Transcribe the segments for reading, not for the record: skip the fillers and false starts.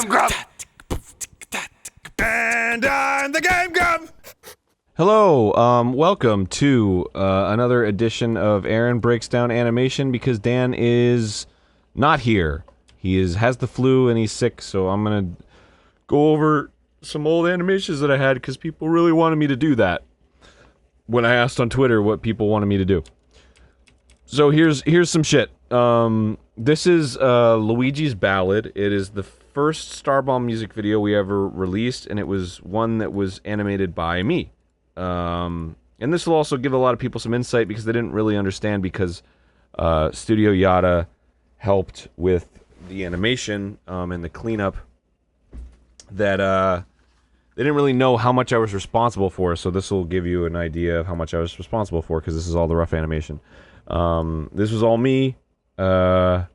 I'm Grump. And I'm the Game Grump. Hello, welcome to another edition of Arin Breaks Down Animation because Dan is not here. He has the flu and he's sick, so I'm gonna go over some old animations that I had because people really wanted me to do that when I asked on Twitter what people wanted me to do. So here's some shit. This is Luigi's Ballad. It is the first Starbomb music video we ever released, and it was one that was animated by me. And this will also give a lot of people some insight because they didn't really understand because Studio Yada helped with the animation and the cleanup that they didn't really know how much I was responsible for, so this will give you an idea of how much I was responsible for because this is all the rough animation. This was all me. So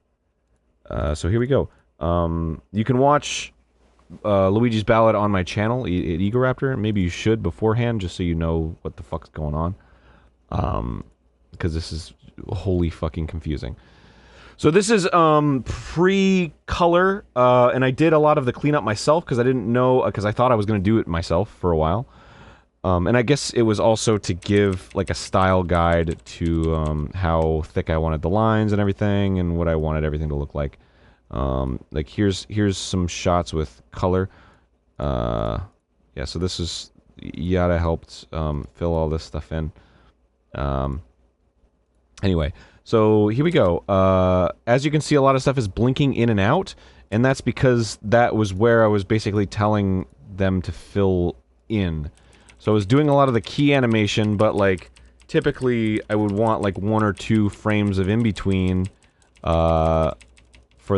here we go. You can watch Luigi's Ballad on my channel at Egoraptor. Maybe you should beforehand, just so you know what the fuck's going on. Because this is wholly fucking confusing. So this is pre-color, and I did a lot of the cleanup myself because I didn't know, because I thought I was going to do it myself for a while. And I guess it was also to give like a style guide to how thick I wanted the lines and everything, and what I wanted everything to look like. Like here's some shots with color. Yeah, so this is Yada helped fill all this stuff in. Anyway, so here we go. As you can see, a lot of stuff is blinking in and out, and that's because that was where I was basically telling them to fill in. So I was doing a lot of the key animation, but like typically I would want like 1 or 2 frames of in between for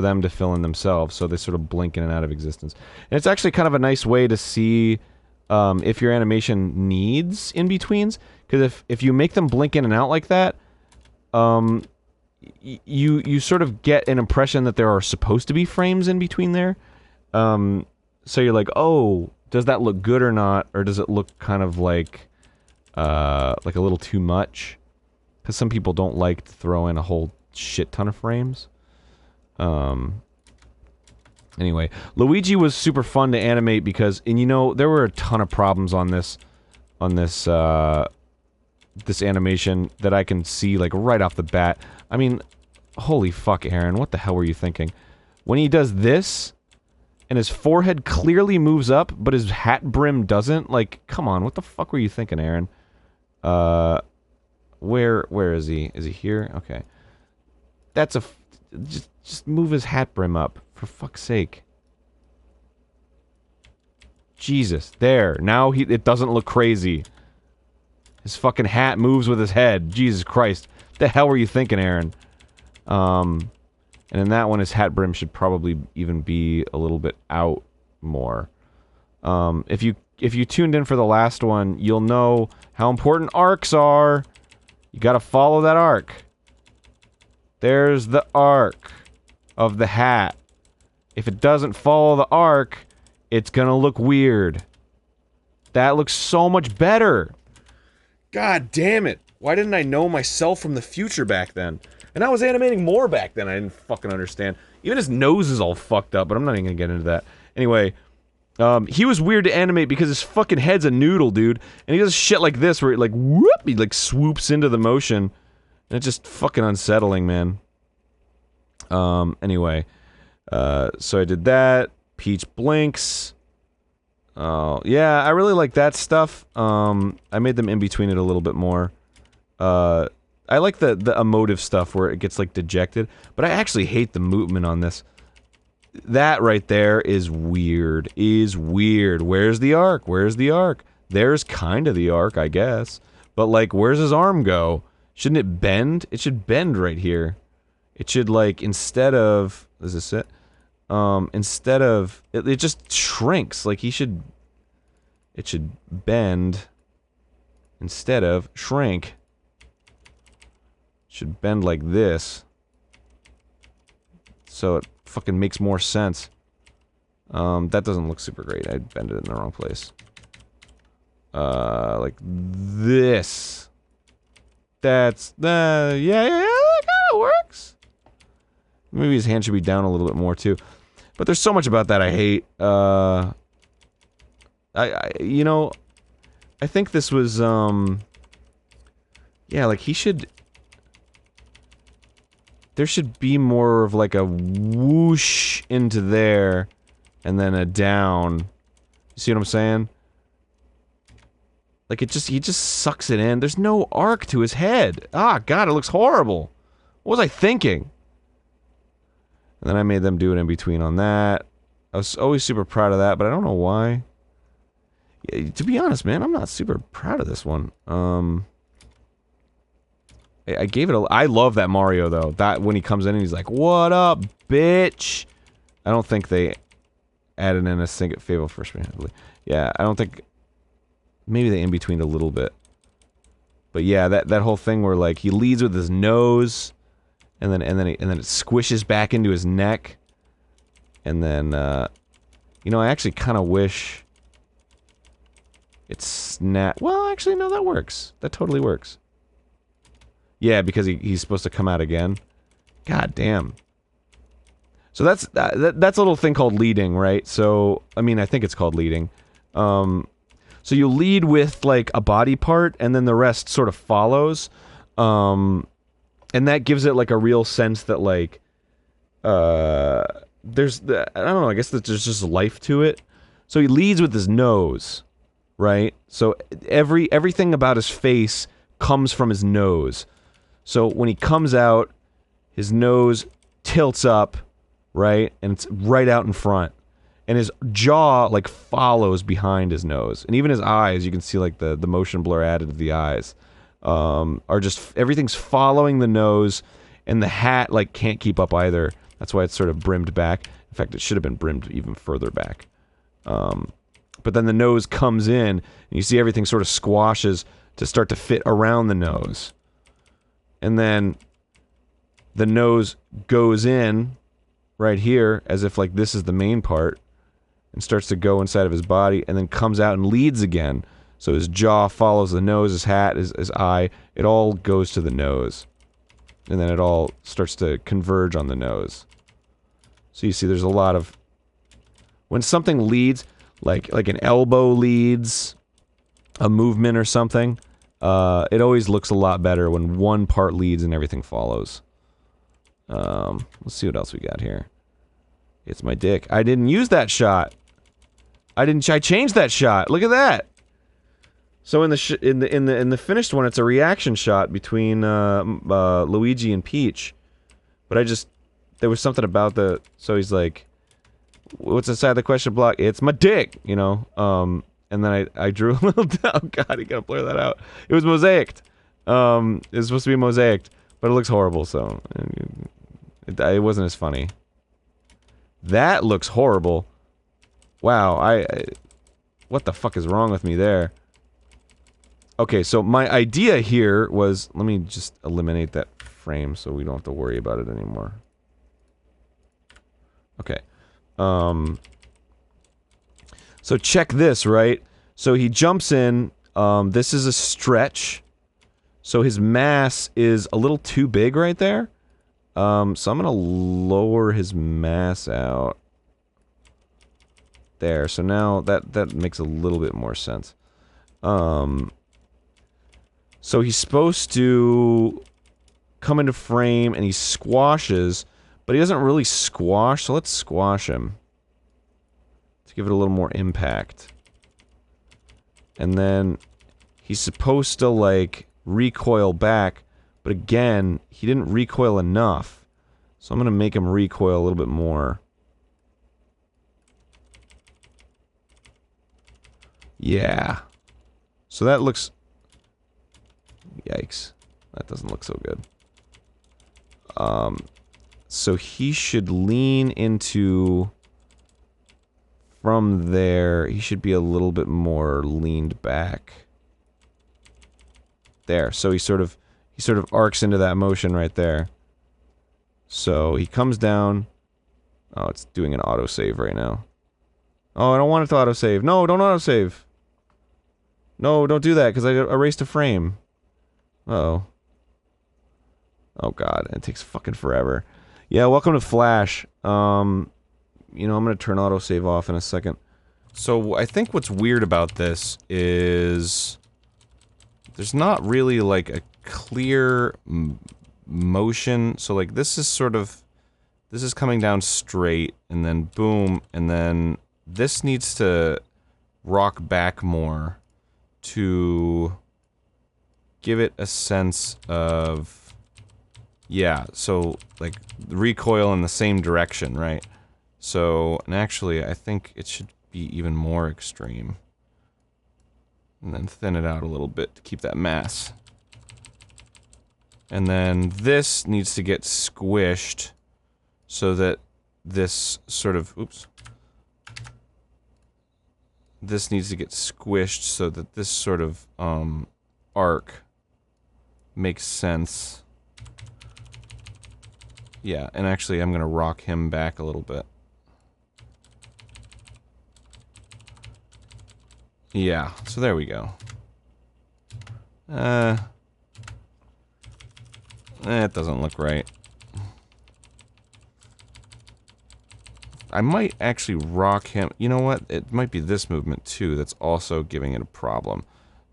them to fill in themselves, so they sort of blink in and out of existence. And it's actually kind of a nice way to see if your animation needs in betweens, because if you make them blink in and out like that, you sort of get an impression that there are supposed to be frames in between there. So you're like, oh, does that look good or not, or does it look kind of like a little too much? Because some people don't like to throw in a whole shit ton of frames. Anyway, Luigi was super fun to animate because, and you know, there were a ton of problems on this animation that I can see like right off the bat. I mean, holy fuck, Arin, what the hell were you thinking? When he does this, and his forehead clearly moves up, but his hat brim doesn't, like, come on, what the fuck were you thinking, Arin? Where is he? Is he here? Okay. That's a... Just move his hat brim up, for fuck's sake. Jesus, there. Now it doesn't look crazy. His fucking hat moves with his head. Jesus Christ. The hell were you thinking, Arin? And in that one, his hat brim should probably even be a little bit out more. If you tuned in for the last one, you'll know how important arcs are. You gotta follow that arc. There's the arc of the hat. If it doesn't follow the arc, it's gonna look weird. That looks so much better. God damn it. Why didn't I know myself from the future back then? And I was animating more back then, I didn't fucking understand. Even his nose is all fucked up, but I'm not even gonna get into that. Anyway, he was weird to animate because his fucking head's a noodle, dude. And he does shit like this, where it like, whoop, he like swoops into the motion. And it's just fucking unsettling, man. Anyway, so I did that. Peach blinks. Yeah, I really like that stuff. I made them in between it a little bit more. I like the emotive stuff where it gets, like, dejected, but I actually hate the movement on this. That right there is weird. Where's the arc? Where's the arc? There's kinda the arc, I guess. But, like, where's his arm go? Shouldn't it bend? It should bend right here. It should, like, instead of... Is this it? Instead of... It just shrinks. Like, he should... It should bend instead of shrink. Should bend like this. So it fucking makes more sense. That doesn't look super great. I bent it in the wrong place. Like this. That's yeah, that kinda works. Maybe his hand should be down a little bit more too. But there's so much about that I hate. You know, I think this was, yeah, like, there should be more of, like, a whoosh into there, and then a down. You see what I'm saying? Like, he just sucks it in. There's no arc to his head. Ah, God, it looks horrible. What was I thinking? And then I made them do it in between on that. I was always super proud of that, but I don't know why. Yeah, to be honest, man, I'm not super proud of this one. I gave it a... I love that Mario, though. That, when he comes in and he's like, "What up, bitch?" I don't think they added in a Fatal First Man, I believe. Yeah, I don't think... Maybe they in-betweened a little bit. But yeah, that whole thing where, like, he leads with his nose... And then it squishes back into his neck. And then, you know, I actually kind of wish it snapped. Well, actually, no, that works. That totally works. Yeah, because he's supposed to come out again. God damn. So that's a little thing called leading, right? So, I mean, I think it's called leading. So you lead with, like, a body part, and then the rest sort of follows. And that gives it, like, a real sense that, like, there's I don't know, I guess that there's just life to it. So he leads with his nose, right? So everything about his face comes from his nose. So when he comes out, his nose tilts up, right? And it's right out in front. And his jaw, like, follows behind his nose. And even his eyes, you can see, like, the motion blur added to the eyes. Are just, everything's following the nose, and the hat, like, can't keep up either. That's why it's sort of brimmed back. In fact, it should have been brimmed even further back. But then the nose comes in, and you see everything sort of squashes to start to fit around the nose. And then the nose goes in right here, as if, like, this is the main part, and starts to go inside of his body, and then comes out and leads again. So his jaw follows the nose, his hat, his eye, it all goes to the nose. And then it all starts to converge on the nose. So you see there's a lot of... When something leads, like an elbow leads a movement or something, it always looks a lot better when one part leads and everything follows. Let's see what else we got here. It's my dick. I didn't use that shot. I changed that shot. Look at that. So in the finished one, it's a reaction shot between Luigi and Peach, but there was something about the, so he's like, "What's inside the question block?" "It's my dick," you know. And then I drew a little down. Oh God, you gotta blur that out. It was mosaicked. It was supposed to be mosaicked, but it looks horrible. So it wasn't as funny. That looks horrible. Wow, what the fuck is wrong with me there? Okay, so my idea here was... Let me just eliminate that frame so we don't have to worry about it anymore. Okay. So check this, right? So he jumps in. This is a stretch. So his mass is a little too big right there. So I'm gonna lower his mass out. There. So now that makes a little bit more sense. So he's supposed to come into frame, and he squashes, but he doesn't really squash, so let's squash him. To give it a little more impact. And then, he's supposed to, like, recoil back, but again, he didn't recoil enough. So I'm gonna make him recoil a little bit more. Yeah. So that looks... Yikes. That doesn't look so good. So he should lean into... From there, he should be a little bit more leaned back. There. So he sort of arcs into that motion right there. So he comes down. Oh, it's doing an autosave right now. Oh, I don't want it to autosave. No, don't autosave. No, don't do that, because I erased a frame. Uh-oh. Oh god, it takes fucking forever. Yeah, welcome to Flash. you know, I'm gonna turn autosave off in a second. So I think what's weird about this is there's not really like a clear motion. So like this is sort of, this is coming down straight and then boom, and then this needs to rock back more to give it a sense of, yeah, so like recoil in the same direction, right? So, and actually I think it should be even more extreme. And then thin it out a little bit to keep that mass. And then this needs to get squished so that this sort of, oops. This needs to get squished so that this sort of, arc makes sense. Yeah, and actually I'm gonna rock him back a little bit. Yeah, so there we go. It doesn't look right. I might actually rock him. You know what? It might be this movement too that's also giving it a problem.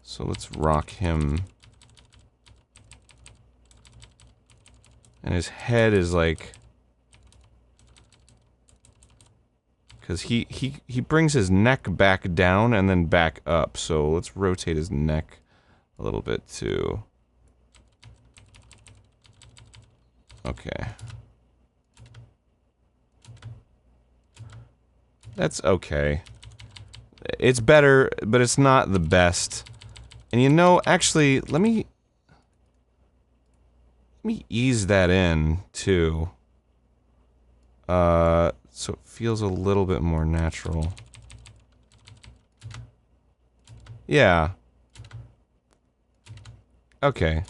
So let's rock him. And his head is like... Because he brings his neck back down and then back up. So let's rotate his neck a little bit too. Okay. That's okay. It's better, but it's not the best. And you know, actually, let me ease that in too. So it feels a little bit more natural. Yeah. Okay.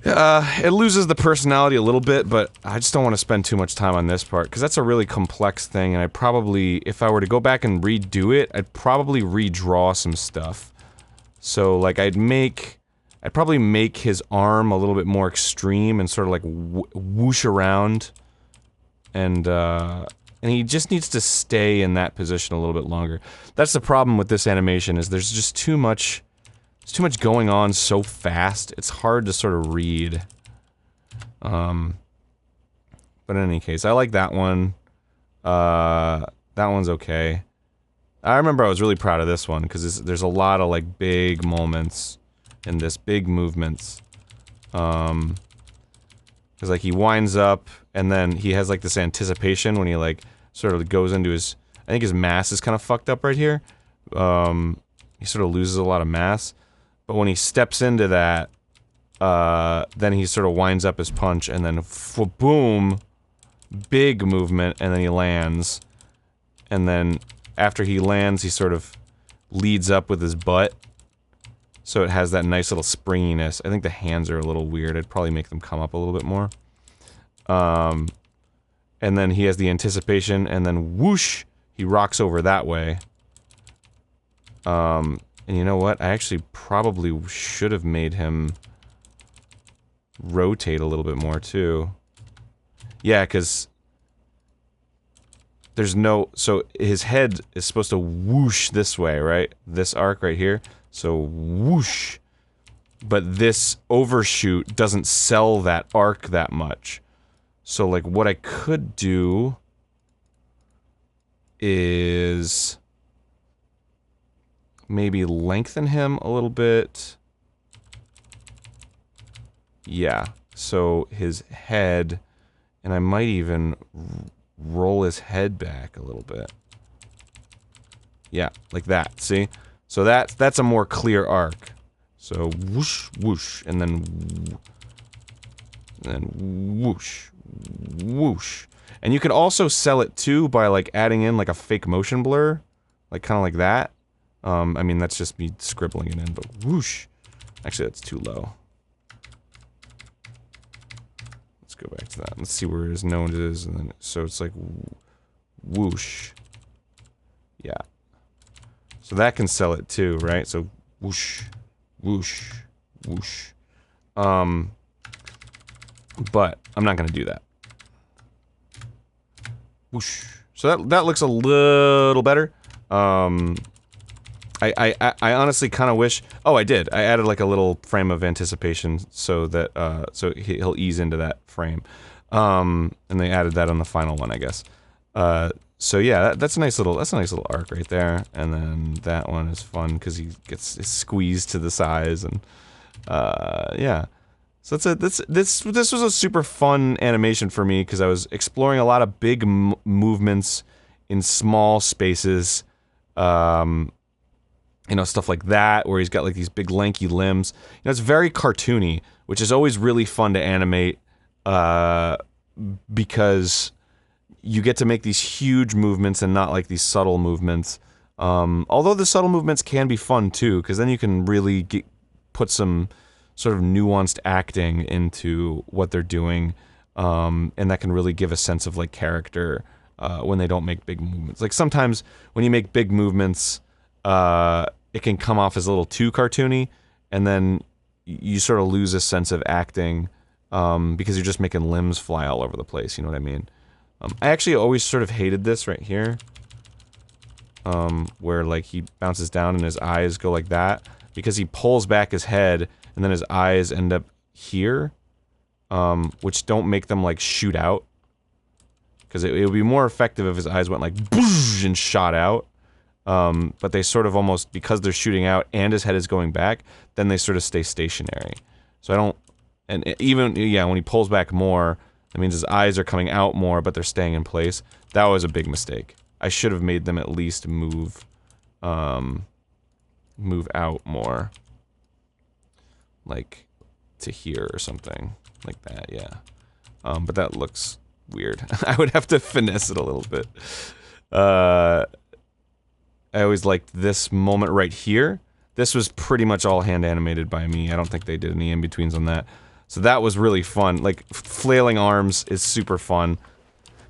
It loses the personality a little bit, but I just don't want to spend too much time on this part, because that's a really complex thing, and I'd probably, if I were to go back and redo it, I'd probably redraw some stuff. So, like, I'd probably make his arm a little bit more extreme and sort of like whoosh around, and he just needs to stay in that position a little bit longer. That's the problem with this animation, is there's just too much... There's too much going on so fast, it's hard to sort of read. But in any case, I like that one. That one's okay. I remember I was really proud of this one, because there's a lot of, like, big moments in this, big movements. Because, like, he winds up, and then he has, like, this anticipation when he, like, sort of goes into his... I think his mass is kind of fucked up right here. He sort of loses a lot of mass. But when he steps into that, then he sort of winds up his punch, and then boom, big movement, and then he lands. And then after he lands, he sort of leads up with his butt. So it has that nice little springiness. I think the hands are a little weird. I'd probably make them come up a little bit more. And then he has the anticipation, and then whoosh, he rocks over that way. And you know what? I actually probably should have made him rotate a little bit more, too. Yeah, because there's no... So his head is supposed to whoosh this way, right? This arc right here. So whoosh. But this overshoot doesn't sell that arc that much. So, like, what I could do is... maybe lengthen him a little bit. Yeah, so his head, and I might even roll his head back a little bit. Yeah, like that, see? So that's a more clear arc. So whoosh, whoosh, and then whoosh, whoosh. And you can also sell it too by like adding in like a fake motion blur, like kind of like that. I mean, that's just me scribbling it in, but whoosh. Actually, that's too low. Let's go back to that. Let's see where his nose is, and then, so it's like whoosh. Yeah. So that can sell it too, right? So whoosh, whoosh, whoosh. But I'm not gonna do that. Whoosh. So that looks a little better. I honestly kind of wish. Oh, I did. I added like a little frame of anticipation so that so he'll ease into that frame, and they added that on the final one, I guess. So yeah, that's a nice little arc right there. And then that one is fun because he gets squeezed to the size, and yeah. So this was a super fun animation for me because I was exploring a lot of big movements in small spaces. You know, stuff like that, where he's got like these big lanky limbs. You know, it's very cartoony, which is always really fun to animate, because you get to make these huge movements and not like these subtle movements. Although the subtle movements can be fun too, because then you can really put some sort of nuanced acting into what they're doing, and that can really give a sense of like character when they don't make big movements. Like sometimes when you make big movements, it can come off as a little too cartoony, and then you sort of lose a sense of acting because you're just making limbs fly all over the place, you know what I mean? I actually always sort of hated this right here, where like he bounces down and his eyes go like that, because he pulls back his head and then his eyes end up here, which don't make them like shoot out, because it would be more effective if his eyes went like boosh and shot out. But they sort of almost, because they're shooting out and his head is going back, then they sort of stay stationary. So I don't, and even, yeah, when he pulls back more, that means his eyes are coming out more, but they're staying in place. That was a big mistake. I should have made them at least move out more. Like, to here or something. Like that, yeah. But that looks weird. I would have to finesse it a little bit. I always liked this moment right here. This was pretty much all hand animated by me. I don't think they did any in-betweens on that. So that was really fun. Like, flailing arms is super fun.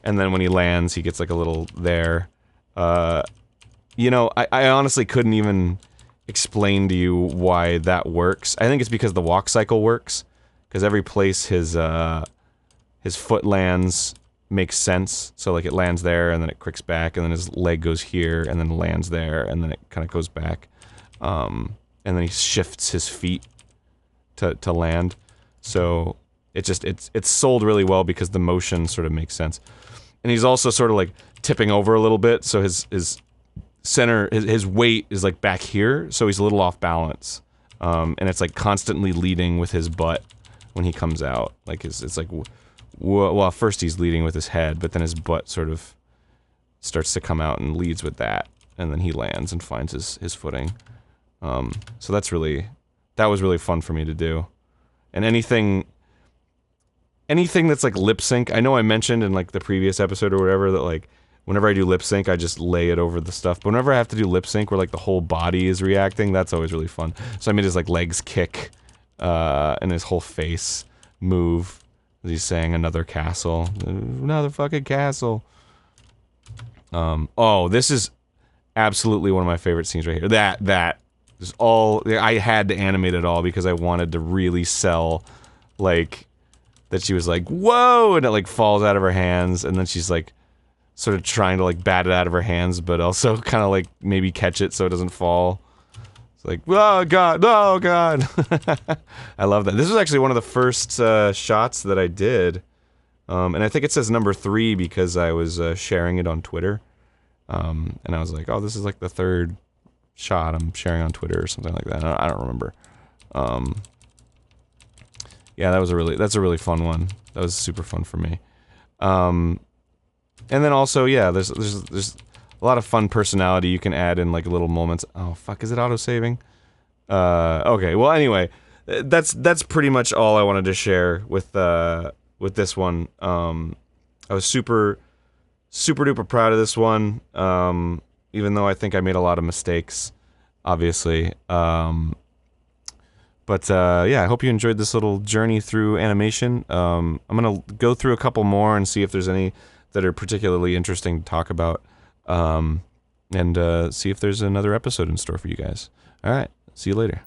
And then when he lands, he gets like a little there. You know, I honestly couldn't even explain to you why that works. I think it's because the walk cycle works. Because every place his foot lands makes sense. So like it lands there and then it cricks back and then his leg goes here and then lands there and then it kind of goes back. And then he shifts his feet to land. So it's sold really well because the motion sort of makes sense. And he's also sort of like tipping over a little bit, so his center, his weight is like back here, so he's a little off balance. And it's like constantly leading with his butt when he comes out. Like it's like, well, first he's leading with his head, but then his butt sort of starts to come out and leads with that, and then he lands and finds his footing. So that was really fun for me to do. And anything that's like lip sync, I know I mentioned in like the previous episode or whatever that like whenever I do lip sync I just lay it over the stuff, but whenever I have to do lip sync where like the whole body is reacting, that's always really fun. So I made his like legs kick, and his whole face move. He's saying another castle. Another fucking castle. Oh, this is absolutely one of my favorite scenes right here. That is all, I had to animate it all because I wanted to really sell, like, that she was like, whoa, and it like falls out of her hands, and then she's like, sort of trying to like bat it out of her hands, but also kind of like maybe catch it so it doesn't fall. It's like, oh god, oh god. I love that. This was actually one of the first shots that I did, and I think it says number 3 because I was sharing it on Twitter, and I was like, oh, this is like the 3rd shot I'm sharing on Twitter or something like that. I don't remember. Yeah, that's a really fun one. That was super fun for me. And then also, yeah, there's a lot of fun personality you can add in like little moments. Oh fuck, is it auto-saving? Okay, well anyway, that's pretty much all I wanted to share with this one. I was super duper proud of this one, even though I think I made a lot of mistakes, obviously. But yeah, I hope you enjoyed this little journey through animation. I'm gonna go through a couple more and see if there's any that are particularly interesting to talk about. And see if there's another episode in store for you guys. Alright, see you later.